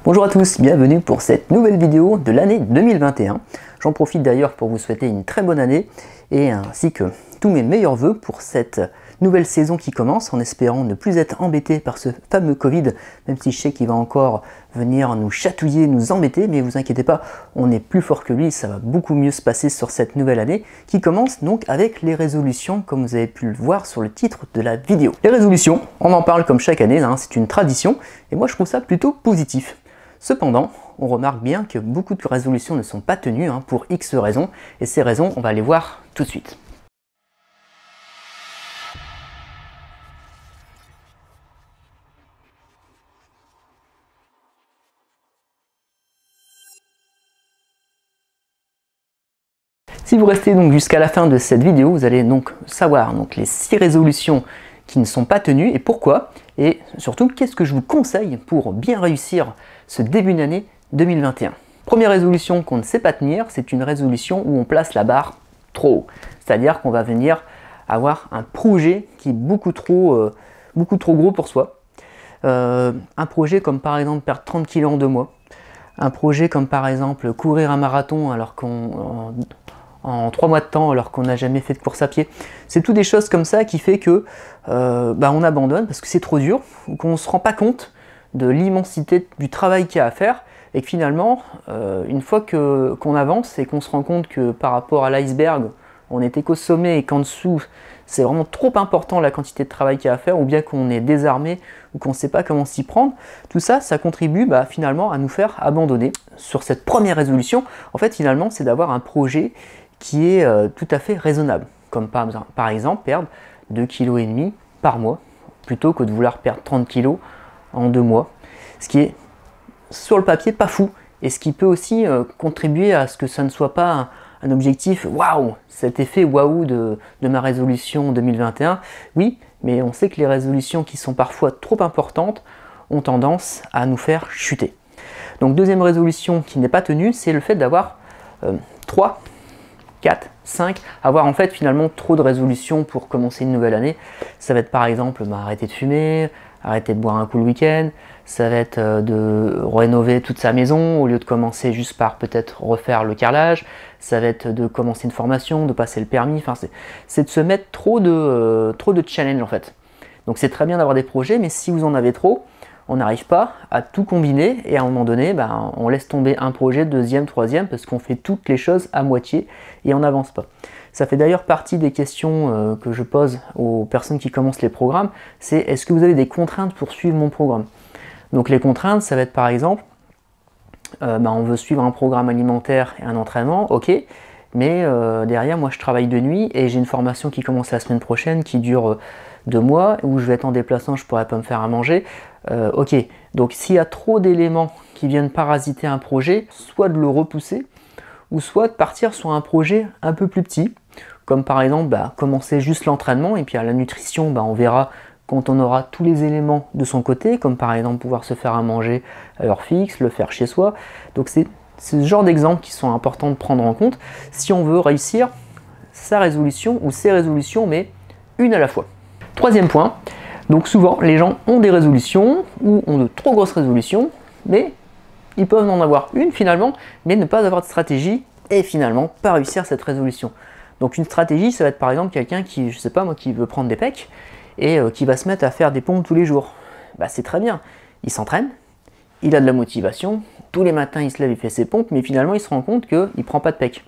Bonjour à tous, bienvenue pour cette nouvelle vidéo de l'année 2021. J'en profite d'ailleurs pour vous souhaiter une très bonne année et ainsi que tous mes meilleurs vœux pour cette nouvelle saison qui commence, en espérant ne plus être embêté par ce fameux Covid, même si je sais qu'il va encore venir nous chatouiller, nous embêter, mais vous inquiétez pas, on est plus fort que lui, ça va beaucoup mieux se passer sur cette nouvelle année qui commence donc avec les résolutions, comme vous avez pu le voir sur le titre de la vidéo. Les résolutions, on en parle comme chaque année, c'est une tradition, et moi je trouve ça plutôt positif. Cependant, on remarque bien que beaucoup de résolutions ne sont pas tenues pour X raisons, et ces raisons, on va les voir tout de suite. Si vous restez donc jusqu'à la fin de cette vidéo, vous allez donc savoir les 6 résolutions qui ne sont pas tenues et pourquoi, et surtout qu'est-ce que je vous conseille pour bien réussir ce début d'année 2021. Première résolution qu'on ne sait pas tenir, c'est une résolution où on place la barre trop haut. C'est-à-dire qu'on va venir avoir un projet qui est beaucoup trop gros pour soi. Un projet comme par exemple perdre 30 kg en 2 mois. Un projet comme par exemple courir un marathon alors en 3 mois de temps alors qu'on n'a jamais fait de course à pied. C'est tout des choses comme ça qui fait que on abandonne parce que c'est trop dur ou qu'on ne se rend pas compte de l'immensité du travail qu'il y a à faire et que finalement, une fois qu'on avance et qu'on se rend compte que par rapport à l'iceberg, on n'était qu'au sommet et qu'en dessous, c'est vraiment trop important la quantité de travail qu'il y a à faire ou bien qu'on est désarmé ou qu'on ne sait pas comment s'y prendre, tout ça, ça contribue finalement à nous faire abandonner. Sur cette première résolution, en fait, finalement, c'est d'avoir un projet qui est tout à fait raisonnable, comme par exemple perdre 2,5 kg par mois, plutôt que de vouloir perdre 30 kg en 2 mois, ce qui est sur le papier pas fou, et ce qui peut aussi contribuer à ce que ça ne soit pas un objectif waouh, cet effet waouh de ma résolution 2021. Oui, mais on sait que les résolutions qui sont parfois trop importantes ont tendance à nous faire chuter. Donc deuxième résolution qui n'est pas tenue, c'est le fait d'avoir 3, 4, 5, avoir en fait finalement trop de résolutions pour commencer une nouvelle année. Ça va être par exemple arrêter de fumer, arrêter de boire un coup le week-end, ça va être de rénover toute sa maison au lieu de commencer juste par peut-être refaire le carrelage, ça va être de commencer une formation, de passer le permis, c'est de se mettre trop de challenge en fait. Donc c'est très bien d'avoir des projets, mais si vous en avez trop, on n'arrive pas à tout combiner et à un moment donné, on laisse tomber un projet, deuxième, troisième, parce qu'on fait toutes les choses à moitié et on n'avance pas. Ça fait d'ailleurs partie des questions que je pose aux personnes qui commencent les programmes, c'est est-ce que vous avez des contraintes pour suivre mon programme? Donc les contraintes, ça va être par exemple, on veut suivre un programme alimentaire et un entraînement, ok, mais derrière moi je travaille de nuit et j'ai une formation qui commence la semaine prochaine qui dure 2 mois, où je vais être en déplacement, je ne pourrai pas me faire à manger. Ok, donc s'il y a trop d'éléments qui viennent parasiter un projet, soit de le repousser, ou soit de partir sur un projet un peu plus petit, comme par exemple commencer juste l'entraînement, et puis à la nutrition, on verra quand on aura tous les éléments de son côté, comme par exemple pouvoir se faire à manger à heure fixe, le faire chez soi. Donc c'est ce genre d'exemples qui sont importants de prendre en compte si on veut réussir sa résolution ou ses résolutions, mais une à la fois. Troisième point, donc souvent les gens ont des résolutions ou ont de trop grosses résolutions, mais ils peuvent en avoir une finalement, mais ne pas avoir de stratégie et finalement pas réussir cette résolution. Donc une stratégie, ça va être par exemple quelqu'un qui, je sais pas moi, qui veut prendre des pecs et qui va se mettre à faire des pompes tous les jours. C'est très bien, il s'entraîne, il a de la motivation, tous les matins il se lève, il fait ses pompes, mais finalement il se rend compte qu'il ne prend pas de pecs.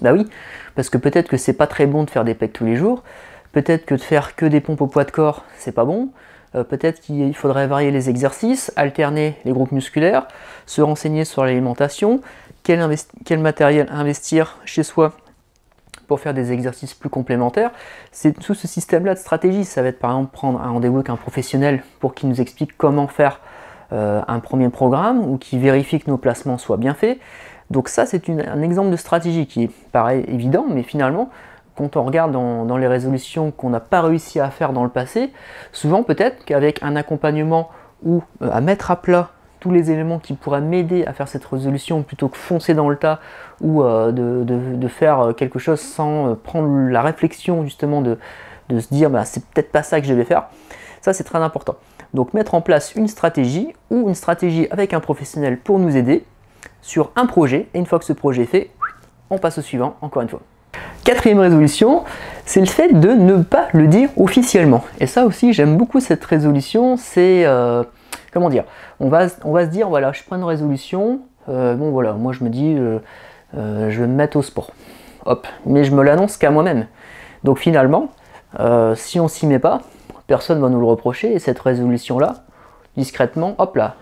Oui, parce que peut-être que c'est pas très bon de faire des pecs tous les jours, peut-être que de faire que des pompes au poids de corps, c'est pas bon. Peut-être qu'il faudrait varier les exercices, alterner les groupes musculaires, se renseigner sur l'alimentation, quel matériel investir chez soi pour faire des exercices plus complémentaires. C'est tout ce système-là de stratégie. Ça va être par exemple prendre un rendez-vous avec un professionnel pour qu'il nous explique comment faire un premier programme ou qui vérifie que nos placements soient bien faits. Donc ça, c'est un exemple de stratégie qui paraît évident, mais finalement, quand on regarde dans les résolutions qu'on n'a pas réussi à faire dans le passé, souvent peut-être qu'avec un accompagnement ou à mettre à plat tous les éléments qui pourraient m'aider à faire cette résolution plutôt que foncer dans le tas ou de faire quelque chose sans prendre la réflexion justement de se dire c'est peut-être pas ça que je vais faire, ça c'est très important. Donc mettre en place une stratégie ou une stratégie avec un professionnel pour nous aider sur un projet, et une fois que ce projet est fait, on passe au suivant, encore une fois. Quatrième résolution, c'est le fait de ne pas le dire officiellement. Et ça aussi, j'aime beaucoup cette résolution, c'est, comment dire, on va se dire, voilà, je prends une résolution, bon voilà, moi je me dis, je vais me mettre au sport. Hop, mais je me l'annonce qu'à moi-même. Donc finalement, si on s'y met pas, personne va nous le reprocher, et cette résolution-là, discrètement, hop là,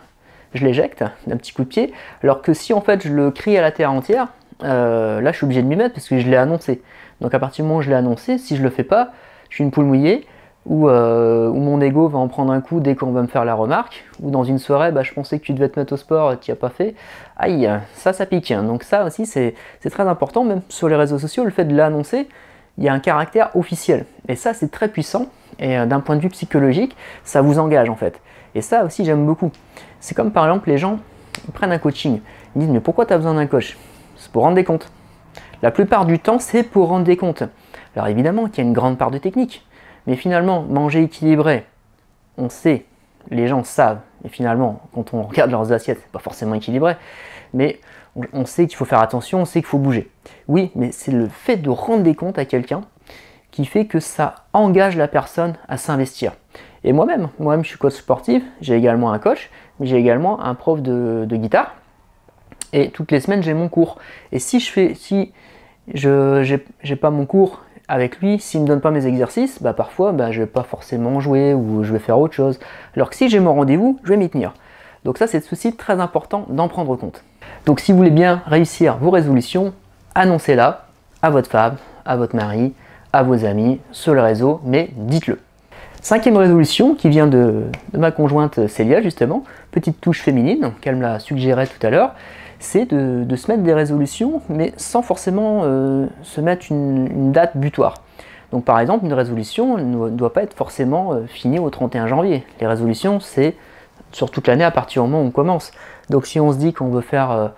je l'éjecte d'un petit coup de pied, alors que si en fait je le crie à la terre entière, là je suis obligé de m'y mettre parce que je l'ai annoncé. Donc à partir du moment où je l'ai annoncé, si je le fais pas, je suis une poule mouillée, ou mon ego va en prendre un coup dès qu'on va me faire la remarque, ou dans une soirée, bah, je pensais que tu devais te mettre au sport, tu n'y as pas fait, aïe, ça pique. Donc ça aussi c'est très important, même sur les réseaux sociaux, le fait de l'annoncer, il y a un caractère officiel. Et ça c'est très puissant, et d'un point de vue psychologique, ça vous engage en fait. Et ça aussi j'aime beaucoup. C'est comme par exemple les gens, ils prennent un coaching, ils disent mais pourquoi tu as besoin d'un coach? C'est pour rendre des comptes. La plupart du temps, c'est pour rendre des comptes. Alors évidemment qu'il y a une grande part de technique, mais finalement, manger équilibré, on sait, les gens savent, et finalement, quand on regarde leurs assiettes, c'est pas forcément équilibré, mais on sait qu'il faut faire attention, on sait qu'il faut bouger. Oui, mais c'est le fait de rendre des comptes à quelqu'un qui fait que ça engage la personne à s'investir. Et moi-même, je suis coach sportif, j'ai également un coach, mais j'ai également un prof de guitare. Et toutes les semaines, j'ai mon cours. Et si je n'ai pas mon cours avec lui, s'il ne me donne pas mes exercices, bah parfois, je ne vais pas forcément jouer ou je vais faire autre chose. Alors que si j'ai mon rendez-vous, je vais m'y tenir. Donc ça, c'est aussi très important d'en prendre compte. Donc si vous voulez bien réussir vos résolutions, annoncez-la à votre femme, à votre mari, à vos amis, sur le réseau, mais dites-le. Cinquième résolution qui vient de ma conjointe Célia justement, petite touche féminine qu'elle me l'a suggéré tout à l'heure, c'est de se mettre des résolutions mais sans forcément se mettre une date butoir. Donc par exemple une résolution ne doit pas être forcément finie au 31 janvier. Les résolutions c'est sur toute l'année à partir du moment où on commence. Donc si on se dit qu'on veut faire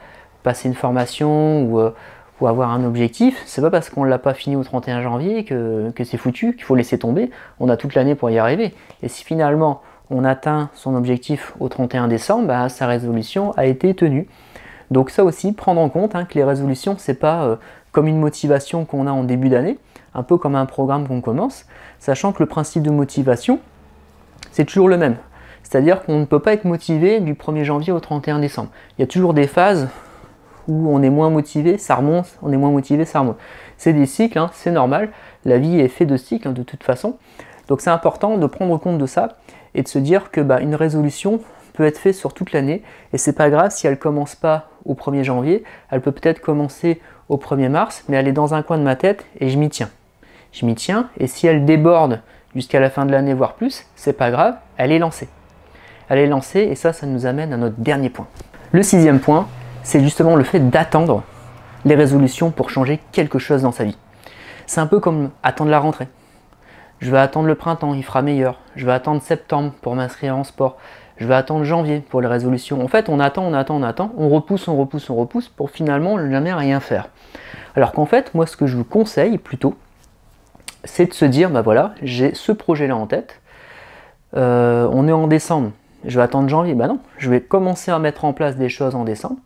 passer une formation ou avoir un objectif, c'est pas parce qu'on ne l'a pas fini au 31 janvier que c'est foutu, qu'il faut laisser tomber. On a toute l'année pour y arriver. Et si finalement on atteint son objectif au 31 décembre, sa résolution a été tenue. Donc ça aussi, prendre en compte que les résolutions, c'est pas comme une motivation qu'on a en début d'année, un peu comme un programme qu'on commence, sachant que le principe de motivation, c'est toujours le même. C'est-à-dire qu'on ne peut pas être motivé du 1er janvier au 31 décembre. Il y a toujours des phases où on est moins motivé, ça remonte, on est moins motivé, ça remonte. C'est des cycles, c'est normal, la vie est faite de cycles de toute façon. Donc c'est important de prendre compte de ça et de se dire que une résolution peut être faite sur toute l'année et c'est pas grave si elle commence pas au 1er janvier, elle peut peut-être commencer au 1er mars, mais elle est dans un coin de ma tête et je m'y tiens. Je m'y tiens et si elle déborde jusqu'à la fin de l'année, voire plus, c'est pas grave, elle est lancée. Elle est lancée et ça nous amène à notre dernier point. Le 6e point, c'est justement le fait d'attendre les résolutions pour changer quelque chose dans sa vie. C'est un peu comme attendre la rentrée. Je vais attendre le printemps, il fera meilleur. Je vais attendre septembre pour m'inscrire en sport. Je vais attendre janvier pour les résolutions. En fait, on attend, on repousse pour finalement jamais rien faire. Alors qu'en fait, moi, ce que je vous conseille plutôt, c'est de se dire, voilà, j'ai ce projet-là en tête. On est en décembre, je vais attendre janvier. Non, je vais commencer à mettre en place des choses en décembre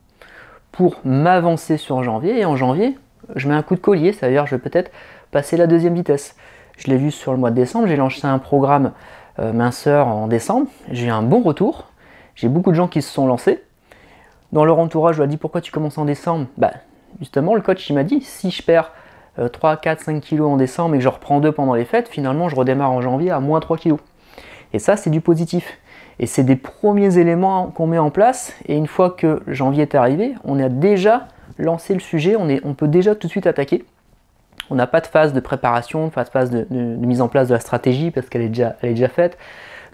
pour m'avancer sur janvier, et en janvier, je mets un coup de collier, c'est-à-dire je vais peut-être passer la 2e vitesse. Je l'ai vu sur le mois de décembre, j'ai lancé un programme minceur en décembre, j'ai eu un bon retour, j'ai beaucoup de gens qui se sont lancés. Dans leur entourage, je leur ai dit pourquoi tu commences en décembre? Justement, le coach il m'a dit, si je perds 3, 4, 5 kilos en décembre et que je reprends 2 pendant les fêtes, finalement je redémarre en janvier à moins 3 kilos. Et ça, c'est du positif. Et c'est des premiers éléments qu'on met en place. Et une fois que janvier est arrivé, on a déjà lancé le sujet, on peut déjà tout de suite attaquer. On n'a pas de phase de préparation, pas de phase de mise en place de la stratégie parce qu'elle est déjà faite.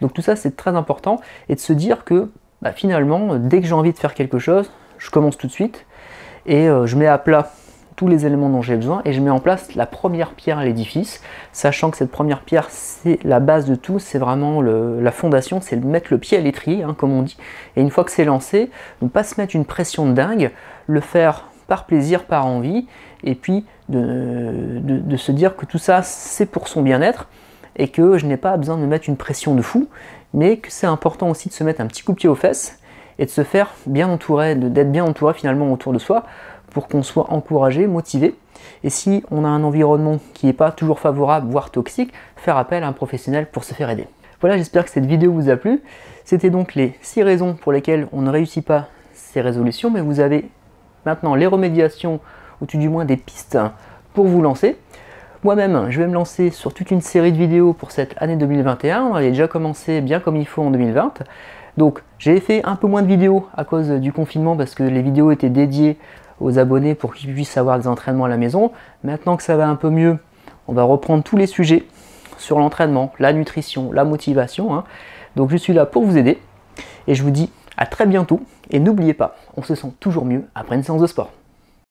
Donc tout ça, c'est très important. Et de se dire que finalement, dès que j'ai envie de faire quelque chose, je commence tout de suite et je mets à plat tous les éléments dont j'ai besoin et je mets en place la première pierre à l'édifice, sachant que cette première pierre, c'est la base de tout, c'est vraiment la fondation, c'est mettre le pied à l'étrier, comme on dit. Et une fois que c'est lancé, ne pas se mettre une pression de dingue, le faire par plaisir, par envie, et puis de se dire que tout ça, c'est pour son bien-être, et que je n'ai pas besoin de me mettre une pression de fou, mais que c'est important aussi de se mettre un petit coup de pied aux fesses et de se faire bien entourer, d'être bien entouré finalement autour de soi pour qu'on soit encouragé, motivé. Et si on a un environnement qui n'est pas toujours favorable, voire toxique, faire appel à un professionnel pour se faire aider. Voilà, j'espère que cette vidéo vous a plu. C'était donc les 6 raisons pour lesquelles on ne réussit pas ces résolutions, mais vous avez maintenant les remédiations, ou tout du moins des pistes pour vous lancer. Moi-même, je vais me lancer sur toute une série de vidéos pour cette année 2021. On avait déjà commencé bien comme il faut en 2020. Donc j'ai fait un peu moins de vidéos à cause du confinement parce que les vidéos étaient dédiées aux abonnés pour qu'ils puissent avoir des entraînements à la maison. Maintenant que ça va un peu mieux, on va reprendre tous les sujets sur l'entraînement, la nutrition, la motivation. Donc je suis là pour vous aider et je vous dis à très bientôt. Et n'oubliez pas, on se sent toujours mieux après une séance de sport.